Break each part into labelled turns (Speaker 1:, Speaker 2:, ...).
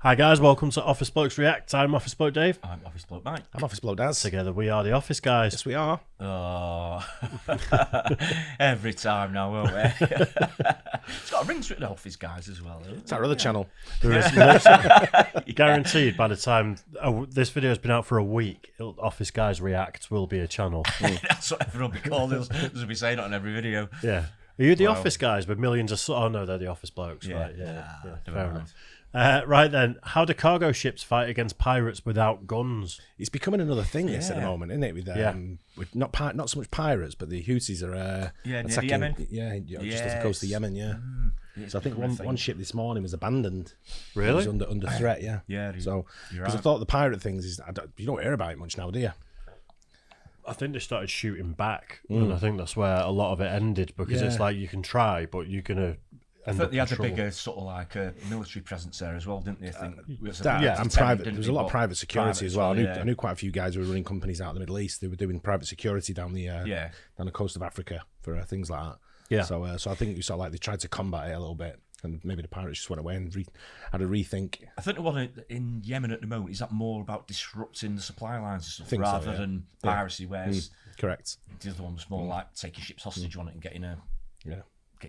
Speaker 1: Hi guys, welcome to Office Blokes React. I'm Office Bloke Dave.
Speaker 2: I'm Office Bloke Mike.
Speaker 3: I'm Office Bloke Daz.
Speaker 1: Together we are the Office Guys.
Speaker 3: Yes, we are.
Speaker 2: Oh, every time now, won't we? It's got a ring to it, the Office Guys as well.
Speaker 3: It's our other channel.
Speaker 1: There is guaranteed by the time this video has been out for a week, Office Guys React will be a channel.
Speaker 2: That's what everyone will be called. They'll be saying it on every video.
Speaker 1: Yeah. Are you the Office Guys with millions of... Oh no, they're the Office Blokes,
Speaker 2: Yeah.
Speaker 1: right? Yeah, fair
Speaker 2: Fair
Speaker 1: enough. Right then, how do cargo ships fight against pirates without guns?
Speaker 3: It's becoming another thing this at the moment, isn't it? With not so much pirates, but the Houthis are
Speaker 2: near
Speaker 3: attacking.
Speaker 2: Yemen.
Speaker 3: Just off the coast of Yemen. Yeah. So I think one ship this morning was abandoned.
Speaker 1: Really?
Speaker 3: It was under threat. Yeah.
Speaker 2: Yeah.
Speaker 3: So
Speaker 2: you're
Speaker 3: because
Speaker 2: right.
Speaker 3: I thought the pirate things is you don't hear about it much now, do you?
Speaker 1: I think they started shooting back, and I think that's where a lot of it ended, because it's like you can try, but you're gonna.
Speaker 2: I thought they had a bigger sort of like a military presence there as well, didn't they? I think.
Speaker 3: And private. There was a lot of private security as well.
Speaker 2: Yeah.
Speaker 3: I knew quite a few guys who were running companies out of the Middle East. They were doing private security down the coast of Africa for things like that.
Speaker 1: Yeah.
Speaker 3: So I think you sort of like they tried to combat it a little bit, and maybe the pirates just went away and had a rethink.
Speaker 2: I think the one in Yemen at the moment is that more about disrupting the supply lines and stuff
Speaker 3: Think so,
Speaker 2: rather than piracy, whereas
Speaker 3: Correct.
Speaker 2: the other one was more like taking ships hostage on it and getting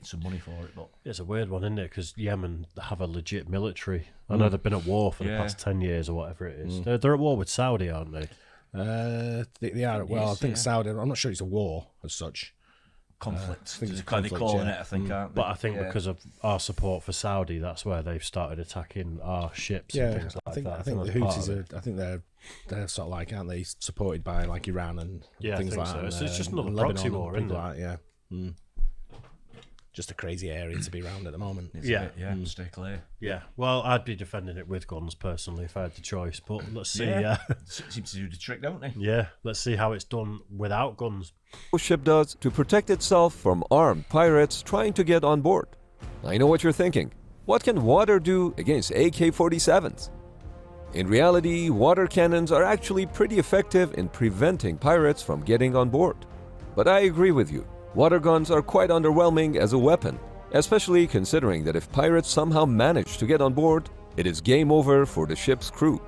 Speaker 2: some money for it. But
Speaker 1: It's a weird one, isn't it? Because Yemen have a legit military. I know they've been at war for the past 10 years or whatever it is. They're at war with Saudi, aren't they?
Speaker 3: They are. Well, I think Saudi. I'm not sure it's a war as such.
Speaker 2: conflict,
Speaker 3: think it's a
Speaker 2: kind of
Speaker 3: conflict,
Speaker 2: calling
Speaker 3: yeah.
Speaker 2: it, I think, aren't they?
Speaker 1: But I think because of our support for Saudi, that's where they've started attacking our ships and things like that.
Speaker 3: I think the Houthis are. I think they're sort of like, aren't they, supported by like Iran and things like
Speaker 1: so.
Speaker 3: that.
Speaker 1: So it's just another
Speaker 3: and
Speaker 1: proxy
Speaker 3: Lebanon
Speaker 1: war,
Speaker 3: and
Speaker 1: isn't
Speaker 3: people
Speaker 1: it?
Speaker 3: like that, yeah. Just a crazy area to be around at the moment.
Speaker 2: It's
Speaker 1: Yeah.
Speaker 2: a bit, stay clear.
Speaker 1: Yeah, well, I'd be defending it with guns personally if I had the choice. But let's see.
Speaker 2: Seems to do the trick, don't they?
Speaker 1: Yeah, let's see how it's done without guns.
Speaker 4: Ship does to protect itself from armed pirates trying to get on board. I know what you're thinking. What can water do against AK-47s? In reality, water cannons are actually pretty effective in preventing pirates from getting on board. But I agree with you. Water guns are quite underwhelming as a weapon, especially considering that if pirates somehow manage to get on board, it is game over for the ship's crew.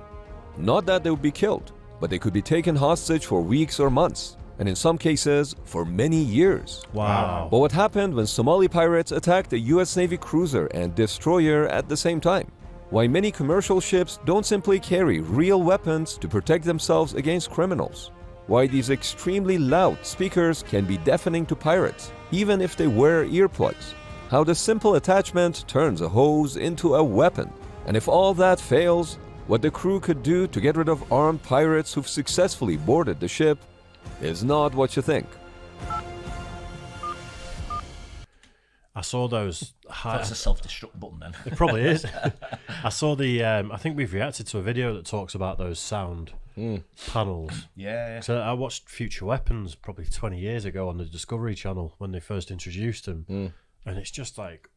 Speaker 4: Not that they would be killed, but they could be taken hostage for weeks or months, and in some cases, for many years.
Speaker 1: Wow.
Speaker 4: But what happened when Somali pirates attacked a US Navy cruiser and destroyer at the same time? Why many commercial ships don't simply carry real weapons to protect themselves against criminals? Why these extremely loud speakers can be deafening to pirates, even if they wear earplugs? How the simple attachment turns a hose into a weapon? And if all that fails, what the crew could do to get rid of armed pirates who've successfully boarded the ship is not what you think.
Speaker 1: I saw those.
Speaker 2: That's a self-destruct button then.
Speaker 1: It probably is. I saw the. I think we've reacted to a video that talks about those sound panels.
Speaker 2: Yeah.
Speaker 1: So I watched Future Weapons probably 20 years ago on the Discovery Channel when they first introduced them, and it's just like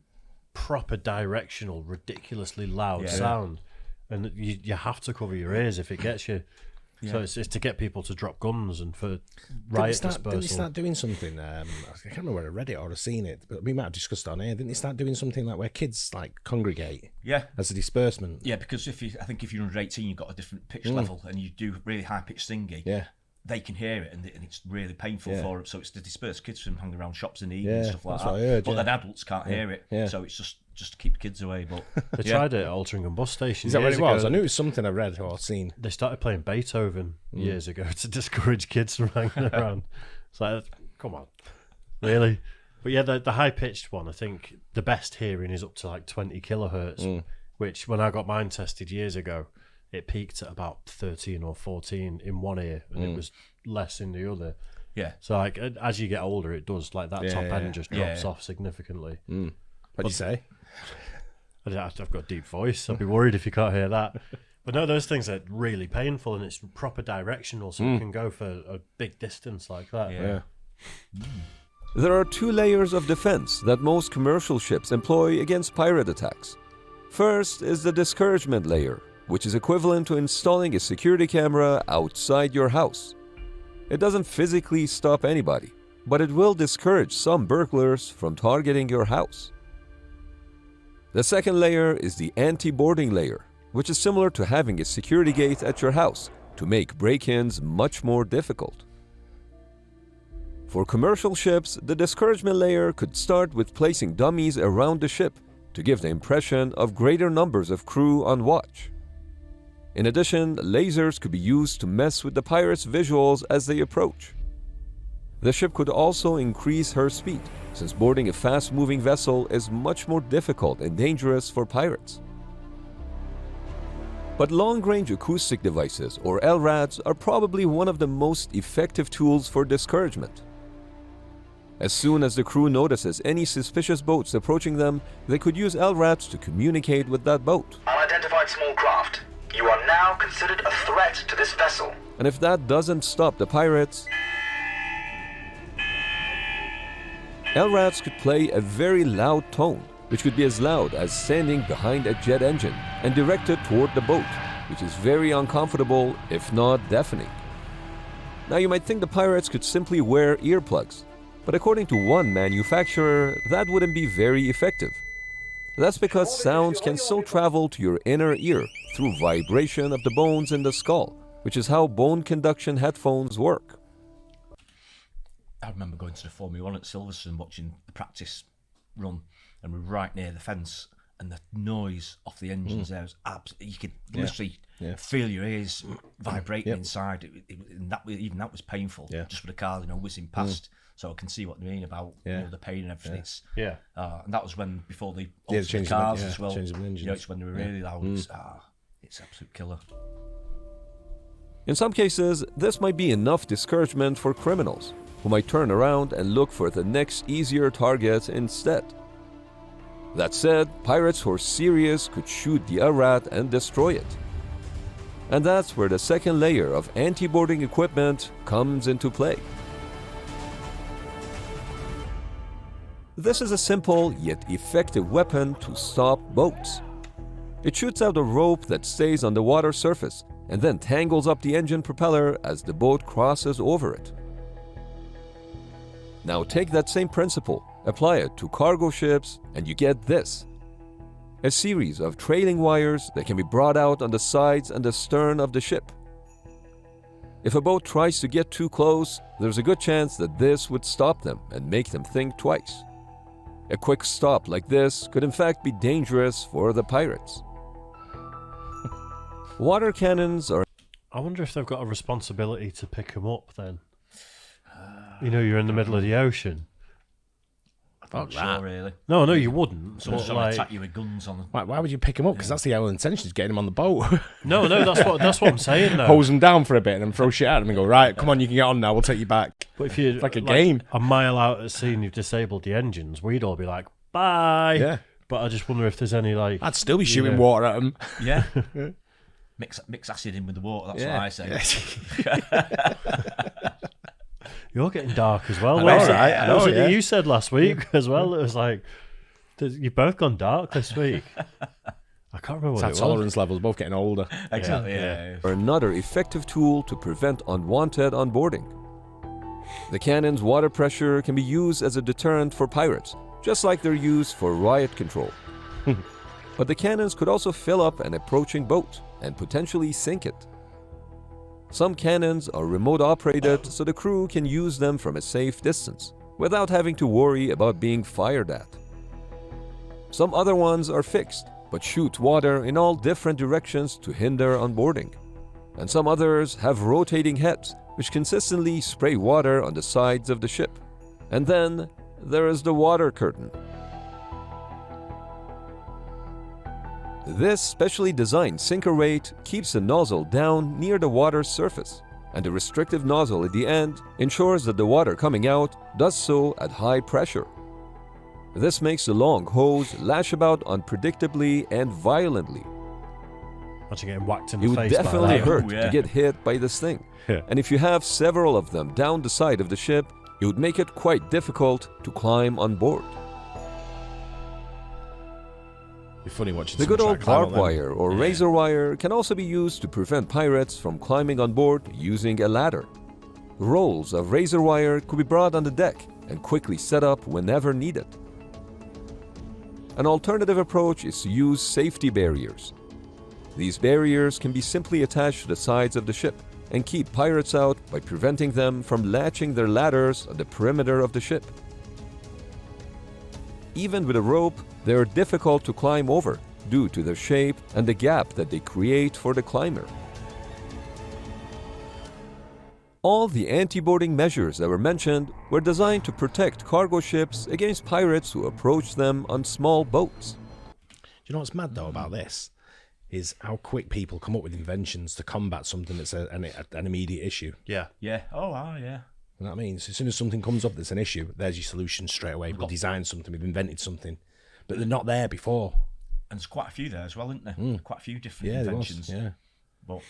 Speaker 1: proper directional, ridiculously loud sound, and you have to cover your ears if it gets you. Yeah. So it's to get people to drop guns and for riot dispersal.
Speaker 3: Didn't they start doing something? I can't remember where I read it or I've seen it, but we might have discussed it on here. Didn't they start doing something like where kids like congregate?
Speaker 2: Yeah.
Speaker 3: As a disbursement.
Speaker 2: Yeah, because I think if you're under 18, you've got a different pitch level, and you do really high pitched singing.
Speaker 3: Yeah.
Speaker 2: They can hear it, and it's really painful for them. So it's to disperse kids from hanging around shops in the evening
Speaker 3: Yeah,
Speaker 2: and stuff like
Speaker 3: that's
Speaker 2: that.
Speaker 3: what I heard,
Speaker 2: but
Speaker 3: yeah.
Speaker 2: then adults can't hear it,
Speaker 3: Yeah.
Speaker 2: so it's just to keep the kids away. But
Speaker 1: They tried it at Altrincham bus station.
Speaker 3: Is that what
Speaker 1: years
Speaker 3: it was?
Speaker 1: ago.
Speaker 3: I knew it was something I read or seen.
Speaker 1: They started playing Beethoven years ago to discourage kids from hanging around. It's like, come on, really? But yeah, the high pitched one, I think the best hearing is up to like 20 kilohertz, which when I got mine tested years ago, it peaked at about 13 or 14 in one ear, and it was less in the other.
Speaker 2: yeah,
Speaker 1: So like as you get older, it does like that top end just drops
Speaker 2: Yeah.
Speaker 1: off significantly.
Speaker 3: What'd you say?
Speaker 1: I've got a deep voice. I'd be worried if you can't hear that. But no, those things are really painful, and it's proper directional, so it can go for a big distance like that.
Speaker 2: Yeah.
Speaker 4: There are two layers of defense that most commercial ships employ against pirate attacks. First is the discouragement layer, which is equivalent to installing a security camera outside your house. It doesn't physically stop anybody, but it will discourage some burglars from targeting your house. The second layer is the anti-boarding layer, which is similar to having a security gate at your house to make break-ins much more difficult. For commercial ships, the discouragement layer could start with placing dummies around the ship to give the impression of greater numbers of crew on watch. In addition, lasers could be used to mess with the pirates' visuals as they approach. The ship could also increase her speed, since boarding a fast-moving vessel is much more difficult and dangerous for pirates. But long-range acoustic devices, or LRADs, are probably one of the most effective tools for discouragement. As soon as the crew notices any suspicious boats approaching them, they could use LRADs to communicate with that boat.
Speaker 5: Unidentified small craft. You are now considered a threat to this vessel.
Speaker 4: And if that doesn't stop the pirates, LRADs could play a very loud tone, which could be as loud as standing behind a jet engine and directed toward the boat, which is very uncomfortable, if not deafening. Now you might think the pirates could simply wear earplugs, but according to one manufacturer, that wouldn't be very effective. That's because sounds can still travel to your inner ear through vibration of the bones in the skull, which is how bone conduction headphones work.
Speaker 2: I remember going to the Formula 1 at Silverstone watching the practice run, and we were right near the fence, and the noise off the engines there was absolutely, you could literally feel your ears vibrating inside. And even that was painful, just with the car, whizzing past. So I can see what they mean about the pain and everything. And that was when, before they altered the cars as well. It's when they were really loud. It's absolute killer.
Speaker 4: In some cases, this might be enough discouragement for criminals, who might turn around and look for the next easier target instead. That said, pirates who are serious could shoot the LRAD and destroy it. And that's where the second layer of anti-boarding equipment comes into play. This is a simple yet effective weapon to stop boats. It shoots out a rope that stays on the water surface and then tangles up the engine propeller as the boat crosses over it. Now take that same principle, apply it to cargo ships, and you get this: a series of trailing wires that can be brought out on the sides and the stern of the ship. If a boat tries to get too close, there's a good chance that this would stop them and make them think twice. A quick stop like this could in fact be dangerous for the pirates. Water cannons are...
Speaker 1: I wonder if they've got a responsibility to pick them up then. You're in the middle of the ocean.
Speaker 2: I'm not sure, really.
Speaker 1: No, you wouldn't.
Speaker 2: Someone's trying to attack you with guns on them.
Speaker 3: Why would you pick him up? Because that's the whole intention, is getting him on the boat.
Speaker 1: No, that's what I'm saying. Though.
Speaker 3: Hose him down for a bit and then throw shit at him and go, right, come on, you can get on now, we'll take you back.
Speaker 1: But if you're
Speaker 3: it's like a game.
Speaker 1: A mile out at sea and you've disabled the engines, we'd all be like, bye.
Speaker 3: Yeah.
Speaker 1: But I just wonder if there's any
Speaker 3: I'd still be shooting water at him.
Speaker 2: Yeah. Mix acid in with the water, that's what I say.
Speaker 1: You're getting dark as well.
Speaker 3: I know,
Speaker 1: that you said last week as well? It was like, you've both gone dark this week. I can't remember what it was.
Speaker 3: Our tolerance levels both getting older.
Speaker 2: Exactly, yeah.
Speaker 4: Are another effective tool to prevent unwanted onboarding. The cannon's water pressure can be used as a deterrent for pirates, just like they're used for riot control. But the cannons could also fill up an approaching boat and potentially sink it. Some cannons are remote operated, so the crew can use them from a safe distance, without having to worry about being fired at. Some other ones are fixed, but shoot water in all different directions to hinder onboarding. And some others have rotating heads, which consistently spray water on the sides of the ship. And then there is the water curtain. This specially designed sinker weight keeps the nozzle down near the water's surface, and the restrictive nozzle at the end ensures that the water coming out does so at high pressure. This makes the long hose lash about unpredictably and violently.
Speaker 1: Imagine getting whacked in
Speaker 4: It
Speaker 1: the
Speaker 4: would
Speaker 1: face
Speaker 4: definitely
Speaker 1: by that.
Speaker 4: hurt to get hit by this thing. And if you have several of them down the side of the ship, it would make it quite difficult to climb on board.
Speaker 3: Be funny watching
Speaker 4: The good old barbed wire or razor wire can also be used to prevent pirates from climbing on board using a ladder. Rolls of razor wire could be brought on the deck and quickly set up whenever needed. An alternative approach is to use safety barriers. These barriers can be simply attached to the sides of the ship and keep pirates out by preventing them from latching their ladders on the perimeter of the ship. Even with a rope, they are difficult to climb over due to their shape and the gap that they create for the climber. All the anti-boarding measures that were mentioned were designed to protect cargo ships against pirates who approached them on small boats.
Speaker 3: Do you know what's mad though about this? Is how quick people come up with inventions to combat something that's an immediate issue.
Speaker 1: Yeah.
Speaker 2: Yeah. Oh, wow, yeah.
Speaker 3: You know what I mean? So as soon as something comes up that's an issue, there's your solution straight away. We've designed something, we've invented something, but they're not there before.
Speaker 2: And there's quite a few there as well, isn't there? Quite a few different
Speaker 3: Yeah, there
Speaker 2: inventions.
Speaker 3: was. Yeah.
Speaker 2: But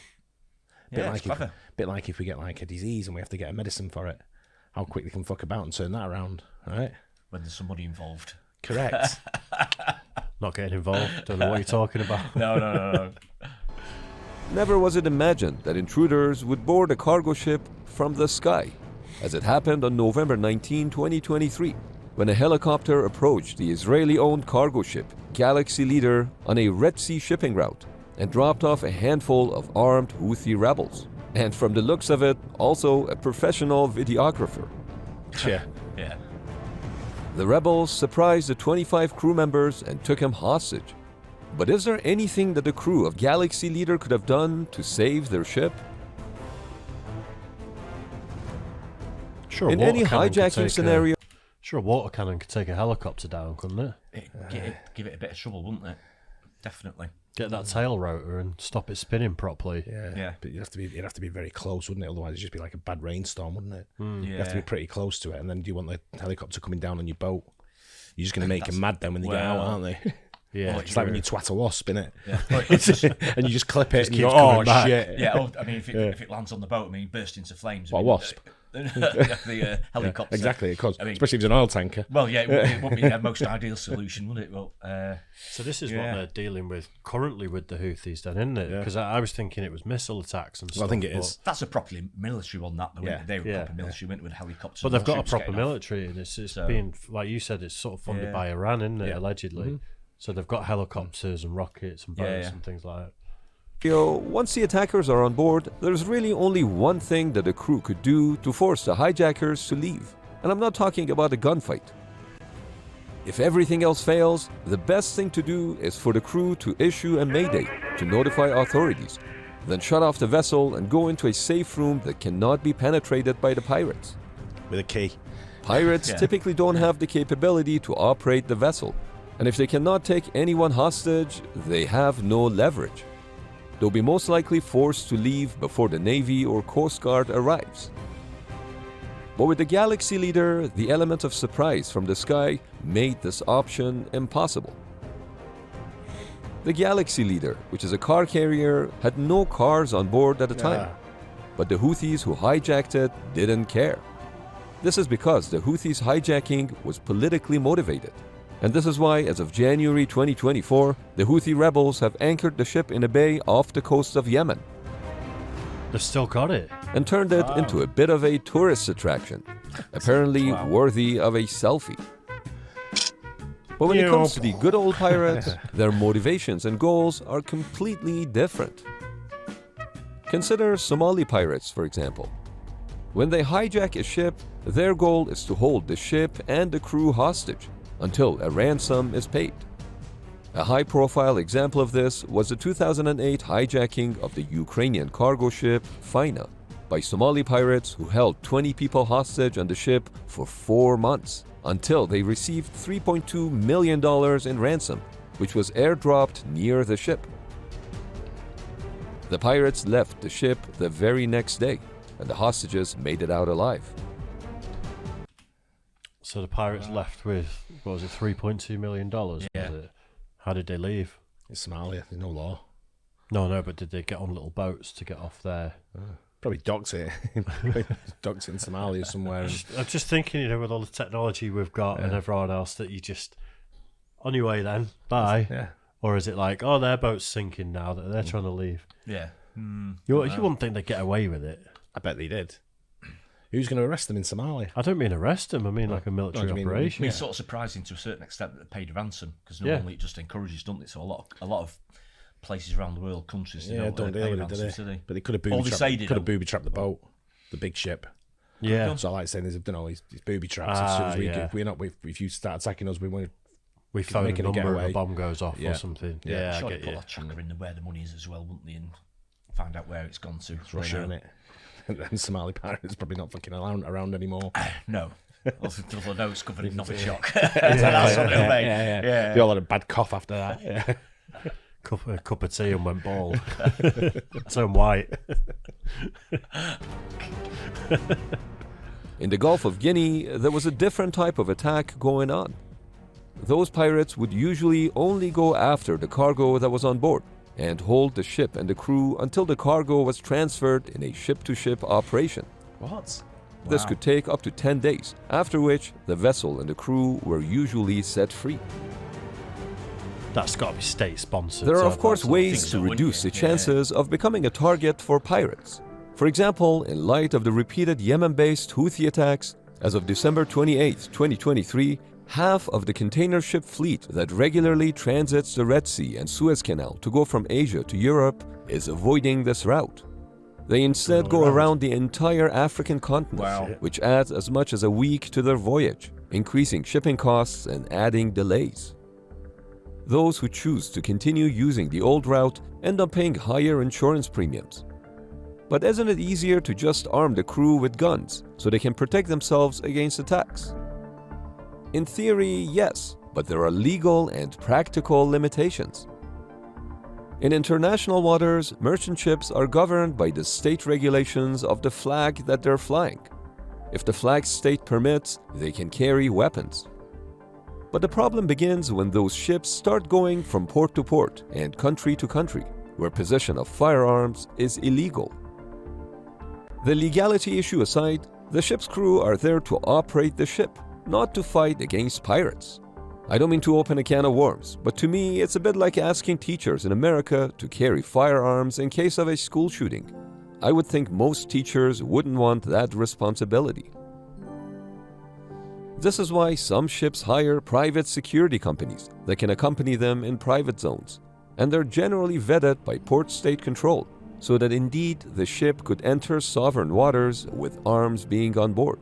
Speaker 3: Bit
Speaker 2: it's clever.
Speaker 3: bit like if we get like a disease and we have to get a medicine for it, how quick they can fuck about and turn that around, right?
Speaker 2: When there's some money involved.
Speaker 3: Correct.
Speaker 1: Not getting involved. Don't know what you're talking about.
Speaker 2: No.
Speaker 4: Never was it imagined that intruders would board a cargo ship from the sky, as it happened on November 19, 2023, when a helicopter approached the Israeli-owned cargo ship Galaxy Leader on a Red Sea shipping route and dropped off a handful of armed Houthi rebels. And from the looks of it, also a professional videographer.
Speaker 3: Yeah.
Speaker 2: Yeah.
Speaker 4: The rebels surprised the 25 crew members and took him hostage. But is there anything that the crew of Galaxy Leader could have done to save their ship?
Speaker 1: Sure,
Speaker 4: In
Speaker 1: a water
Speaker 4: any
Speaker 1: cannon could
Speaker 4: hijacking
Speaker 1: take
Speaker 4: scenario,
Speaker 1: Sure, a water cannon could take a helicopter down, couldn't it?
Speaker 2: Give it a bit of trouble, wouldn't it? Definitely.
Speaker 1: Get that tail rotor and stop it spinning properly.
Speaker 2: Yeah.
Speaker 3: But it'd have to be very close, wouldn't it? Otherwise it'd just be like a bad rainstorm, wouldn't it?
Speaker 2: Yeah.
Speaker 3: You have to be pretty close to it, and then do you want the helicopter coming down on your boat? You're just going to make them mad then when they get out, aren't they?
Speaker 1: Yeah,
Speaker 3: It's like when you twat a wasp, innit?
Speaker 2: Yeah.
Speaker 3: And you just clip it and you
Speaker 1: keeps
Speaker 3: go, oh
Speaker 1: coming back.
Speaker 3: shit.
Speaker 2: Yeah, oh, I mean, if it lands on the boat, I mean, burst into flames.
Speaker 3: What, a wasp?
Speaker 2: The helicopter.
Speaker 3: Exactly, of course.
Speaker 2: I mean,
Speaker 3: Especially if it's an oil tanker.
Speaker 2: well, yeah, it wouldn't be the most ideal solution, would it? Well,
Speaker 1: So this is
Speaker 2: Yeah.
Speaker 1: what they're dealing with currently with the Houthis, then, isn't it? Because I was thinking it was missile attacks and stuff.
Speaker 3: Well, I think it
Speaker 1: but-
Speaker 3: is.
Speaker 2: that's a properly military one, that, though.
Speaker 3: Yeah.
Speaker 2: They were
Speaker 1: Yeah.
Speaker 2: proper military, went with helicopters.
Speaker 1: But they've got a
Speaker 2: troops
Speaker 1: proper
Speaker 2: getting off.
Speaker 1: military, and it's
Speaker 2: So-
Speaker 1: being, like you said, it's sort of funded
Speaker 2: Yeah.
Speaker 1: by Iran, isn't it?
Speaker 3: Yeah.
Speaker 1: Allegedly. So they've got helicopters and rockets and boats
Speaker 2: Yeah.
Speaker 1: and things like that.
Speaker 4: once the attackers are on board, there's really only one thing that the crew could do to force the hijackers to leave. And I'm not talking about a gunfight. If everything else fails, the best thing to do is for the crew to issue a mayday to notify authorities, then shut off the vessel and go into a safe room that cannot be penetrated by the pirates.
Speaker 3: With a key.
Speaker 4: Pirates
Speaker 2: Yeah.
Speaker 4: typically don't have the capability to operate the vessel, and if they cannot take anyone hostage, they have no leverage. They'll be most likely forced to leave before the Navy or Coast Guard arrives. But with the Galaxy Leader, the element of surprise from the sky made this option impossible. The Galaxy Leader, which is a car carrier, had no cars on board at the time. But the Houthis who hijacked it didn't care. This is because the Houthis' hijacking was politically motivated. And this is why, as of January 2024, the Houthi rebels have anchored the ship in a bay off the coast of Yemen
Speaker 1: They've still got it.
Speaker 4: and turned it into a bit of a tourist attraction, apparently worthy of a selfie. But when it comes to the good old pirates, their motivations and goals are completely different. Consider Somali pirates, for example. When they hijack a ship, their goal is to hold the ship and the crew hostage until a ransom is paid. A high-profile example of this was the 2008 hijacking of the Ukrainian cargo ship Faina by Somali pirates who held 20 people hostage on the ship for 4 months until they received $3.2 million in ransom, which was airdropped near the ship. The pirates left the ship the very next day, and the hostages made it out alive.
Speaker 1: So the pirates left with, what was it, $3.2 million?
Speaker 2: Yeah.
Speaker 1: Was it? How did they leave?
Speaker 3: It's Somalia, there's no law.
Speaker 1: No, but did they get on little boats to get off there?
Speaker 3: Probably docks it. Docks it in Somalia somewhere. And,
Speaker 1: I'm just thinking, with all the technology we've got and everyone else, that you just, on your way then, bye.
Speaker 3: yeah.
Speaker 1: Or is it like, oh, their boat's sinking now, that they're trying to leave?
Speaker 2: Yeah.
Speaker 1: You wouldn't think they'd get away with it.
Speaker 3: I bet they did. Who's going to arrest them in Somalia?
Speaker 1: I don't mean arrest them, I mean like a military
Speaker 3: do you mean-
Speaker 2: I
Speaker 1: operation.
Speaker 2: mean, it's sort of surprising to a certain extent that they paid a ransom because normally it just encourages, doesn't it? So a lot of places around the world, countries.
Speaker 3: Yeah, don't deal with it, did
Speaker 2: do
Speaker 3: they? But they could have
Speaker 2: All they say they don't.
Speaker 3: booby trapped the boat, the big ship.
Speaker 1: Yeah.
Speaker 3: So I like saying, there's, he's booby traps. As soon as if you start attacking us,
Speaker 1: we phone a
Speaker 3: making a
Speaker 1: number and
Speaker 3: getaway.
Speaker 1: a bomb goes off
Speaker 3: Yeah.
Speaker 1: or something.
Speaker 3: Yeah.
Speaker 1: Yeah,
Speaker 2: Sure,
Speaker 1: I
Speaker 2: they
Speaker 1: get
Speaker 2: put
Speaker 1: you.
Speaker 2: that tracker in where the money is as well, wouldn't they? And find out where it's gone to.
Speaker 3: It's Russia, isn't it? And Somali pirates probably not fucking around anymore.
Speaker 2: No. Also, I know it's covered in Novichok.
Speaker 3: Yeah. They all had a bad cough after that. Yeah.
Speaker 1: A cup of tea and went bald. Turned white.
Speaker 4: In the Gulf of Guinea, there was a different type of attack going on. Those pirates would usually only go after the cargo that was on board and hold the ship and the crew until the cargo was transferred in a ship-to-ship operation.
Speaker 3: What?
Speaker 4: This could take up to 10 days, after which the vessel and the crew were usually set free.
Speaker 1: That's got to be state-sponsored.
Speaker 4: There are,
Speaker 1: so
Speaker 4: of course,
Speaker 1: that's-
Speaker 4: ways
Speaker 2: so,
Speaker 4: to
Speaker 2: wouldn't
Speaker 4: reduce
Speaker 2: you?
Speaker 4: the chances of becoming a target for pirates. For example, in light of the repeated Yemen-based Houthi attacks, as of December 28, 2023, half of the container ship fleet that regularly transits the Red Sea and Suez Canal to go from Asia to Europe is avoiding this route. They instead go around the entire African continent,
Speaker 2: Wow.
Speaker 4: which adds as much as a week to their voyage, increasing shipping costs and adding delays. Those who choose to continue using the old route end up paying higher insurance premiums. But isn't it easier to just arm the crew with guns so they can protect themselves against attacks? In theory, yes, but there are legal and practical limitations. In international waters, merchant ships are governed by the state regulations of the flag that they're flying. If the flag's state permits, they can carry weapons. But the problem begins when those ships start going from port to port and country to country, where possession of firearms is illegal. The legality issue aside, the ship's crew are there to operate the ship, not to fight against pirates. I don't mean to open a can of worms, but to me it's a bit like asking teachers in America to carry firearms in case of a school shooting. I would think most teachers wouldn't want that responsibility. This is why some ships hire private security companies that can accompany them in private zones, and they're generally vetted by port state control, so that indeed the ship could enter sovereign waters with arms being on board.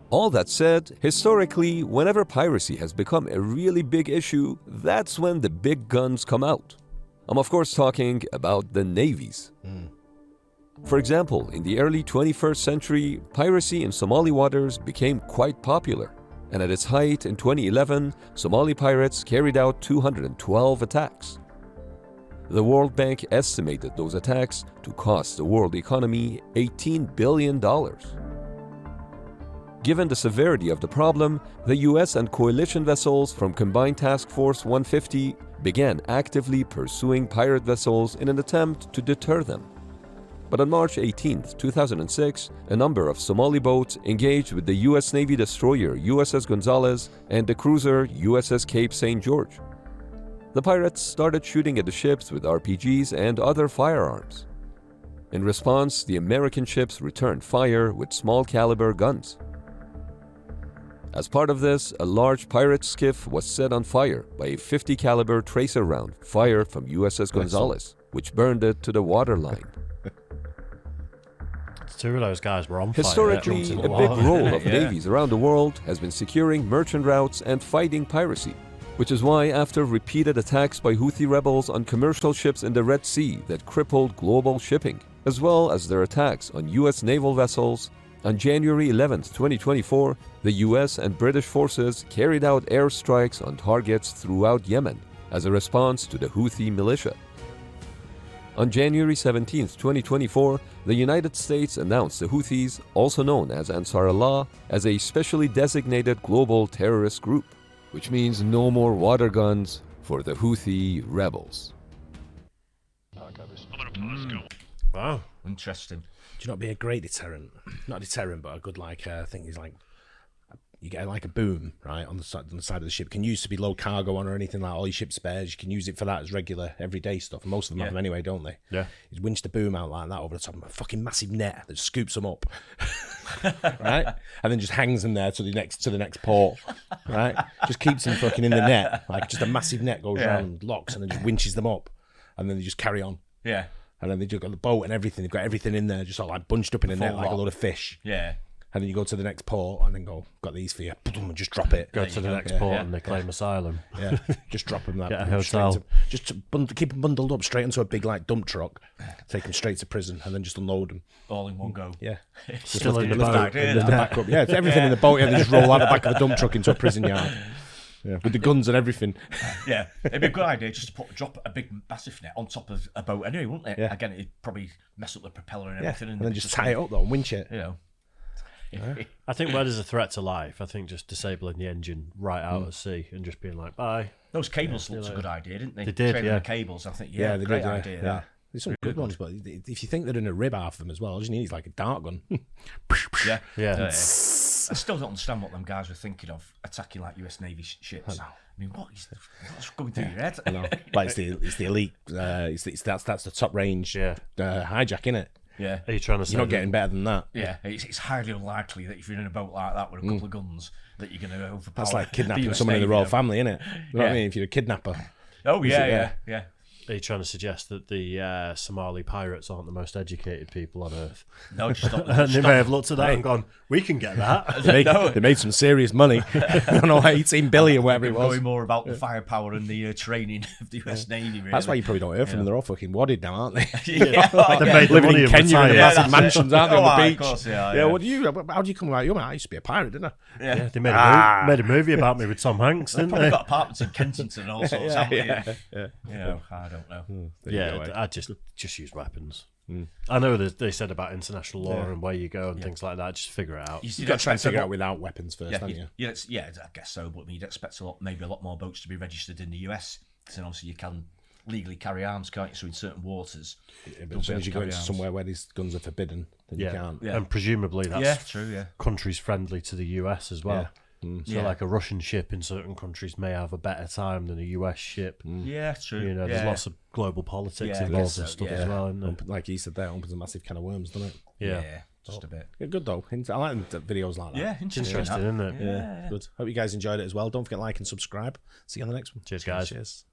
Speaker 4: All that said, historically, whenever piracy has become a really big issue, that's when the big guns come out. I'm of course talking about the navies. For example, in the early 21st century, piracy in Somali waters became quite popular, and at its height in 2011, Somali pirates carried out 212 attacks. The World Bank estimated those attacks to cost the world economy $18 billion. Given the severity of the problem, the US and coalition vessels from Combined Task Force 150 began actively pursuing pirate vessels in an attempt to deter them. But on March 18, 2006, a number of Somali boats engaged with the US Navy destroyer USS Gonzalez and the cruiser USS Cape St. George. The pirates started shooting at the ships with RPGs and other firearms. In response, the American ships returned fire with small caliber guns. As part of this, a large pirate skiff was set on fire by a .50 caliber tracer round fired from USS Gonzalez, which burned it to the waterline.
Speaker 1: Two of those guys were on
Speaker 4: Historically,
Speaker 1: fire.
Speaker 4: a big role of navies around the world has been securing merchant routes and fighting piracy, which is why after repeated attacks by Houthi rebels on commercial ships in the Red Sea that crippled global shipping, as well as their attacks on US naval vessels, on January 11, 2024, the US and British forces carried out airstrikes on targets throughout Yemen as a response to the Houthi militia. On January 17, 2024, the United States announced the Houthis, also known as Ansar Allah, as a specially designated global terrorist group, which means no more water guns for the Houthi rebels.
Speaker 1: Wow.
Speaker 2: Interesting.
Speaker 3: Do you not be a great deterrent? Not a deterrent, but a good, I think he's like you get like a boom, right, on the side of the ship. Can use to be low cargo on or anything like all your ship spares. You can use it for that as regular, everyday stuff. And most of them have them anyway, don't they?
Speaker 1: Yeah.
Speaker 3: You winch the boom out like that over the top of a fucking massive net that scoops them up, right, and then just hangs them there to the next port, right? Just keeps them fucking in the net, like just a massive net goes around, locks, and then just winches them up, and then they just carry on.
Speaker 2: Yeah.
Speaker 3: And then they just got the boat and everything. They've got everything in there, just all like bunched up in a net like a load of fish.
Speaker 2: Yeah.
Speaker 3: And then you go to the next port and then go, got these for you, and just drop it.
Speaker 1: Go to the next port and they claim asylum.
Speaker 3: Yeah, just drop them that.
Speaker 1: Get a hotel.
Speaker 3: Keep them bundled up straight into a big like dump truck, take them straight to prison, and then just unload them.
Speaker 2: All in one go.
Speaker 3: Yeah,
Speaker 1: Still in the boat.
Speaker 3: Lift the back up. Yeah, it's everything in the boat. Yeah, they just roll out the back of the dump truck into a prison yard. Yeah, with the guns and everything.
Speaker 2: Yeah, it'd be a good idea just to drop a big massive net on top of a boat anyway, wouldn't it?
Speaker 3: Yeah.
Speaker 2: Again, it'd probably mess up the propeller and
Speaker 3: Yeah,
Speaker 2: everything.
Speaker 3: and then just tie it up though and winch it.
Speaker 2: You know.
Speaker 1: I think where there's a threat to life, I think just disabling the engine right out at sea and just being like, bye.
Speaker 2: Those cables looked a good idea, didn't they?
Speaker 1: They did,
Speaker 2: Trailing
Speaker 1: yeah.
Speaker 2: the cables, I think,
Speaker 3: Yeah, they
Speaker 2: great
Speaker 3: did. Yeah,
Speaker 2: idea.
Speaker 3: yeah.
Speaker 2: That.
Speaker 3: There's some good ones, but if you think they're in a rib half of them as well, all you need is like a dart gun.
Speaker 2: Yeah.
Speaker 1: Yeah.
Speaker 2: I still don't understand what them guys were thinking of attacking like US Navy ships. I mean, what's going through your head?
Speaker 3: I know. Like it's the elite. That's the top range. Hijack, innit?
Speaker 2: Yeah.
Speaker 1: Are you trying to say
Speaker 3: You're not getting better than that.
Speaker 2: Yeah, it's highly unlikely that if you're in a boat like that with a couple of guns, that you're going to overpower.
Speaker 3: That's like kidnapping
Speaker 2: the US
Speaker 3: someone in the
Speaker 2: Navy,
Speaker 3: royal
Speaker 2: though.
Speaker 3: family, innit? You know what I
Speaker 2: Yeah.
Speaker 3: mean? If you're a kidnapper.
Speaker 2: Oh,
Speaker 3: Is it?
Speaker 2: yeah.
Speaker 1: Are you trying to suggest that the Somali pirates aren't the most educated people on earth?
Speaker 2: No, just stop.
Speaker 1: And they may have looked at that and gone, we can get that.
Speaker 3: They made some serious money. I don't know, 18 billion, whatever it was.
Speaker 2: Going more about the firepower and the training of the US Navy, really.
Speaker 3: That's why you probably don't hear from them. They're all fucking wadded now, aren't they?
Speaker 1: They made the
Speaker 3: Living
Speaker 1: money
Speaker 3: in
Speaker 1: and
Speaker 3: Kenya in
Speaker 1: retired.
Speaker 3: massive mansions, aren't they, on the
Speaker 2: Of
Speaker 3: beach?
Speaker 2: course, yeah.
Speaker 3: How do you come about you? I used to be a pirate, didn't I?
Speaker 1: Yeah, they made a movie about me with Tom Hanks, didn't
Speaker 2: Probably
Speaker 1: they?
Speaker 2: got apartments in Kensington and all sorts, haven't they?
Speaker 3: yeah.
Speaker 2: You know, I don't know.
Speaker 1: Yeah, I just use weapons. I know that they said about international law and where you go and things like that. Just figure it out.
Speaker 3: You've got to try and figure it out without weapons first, haven't you?
Speaker 2: Yeah, I guess so. But you'd expect maybe a lot more boats to be registered in the US. Because then obviously you can legally carry arms, can't you? So in certain waters,
Speaker 3: But as soon as you go into somewhere where these guns are forbidden, then you can't.
Speaker 1: And presumably that's
Speaker 2: true. Yeah,
Speaker 1: countries friendly to the US as well. So like a Russian ship in certain countries may have a better time than a US ship.
Speaker 2: yeah, true.
Speaker 1: You know, there's lots of global politics involved and stuff as well, isn't there?
Speaker 3: Like you said there, it opens a massive can of worms, doesn't it?
Speaker 1: Yeah.
Speaker 2: Just a bit.
Speaker 3: Yeah, good though. I like videos like that.
Speaker 2: Yeah,
Speaker 1: It's interesting, isn't it?
Speaker 3: Yeah, good. Hope you guys enjoyed it as well. Don't forget to like and subscribe. See you on the next one.
Speaker 1: Cheers, guys.
Speaker 3: Cheers.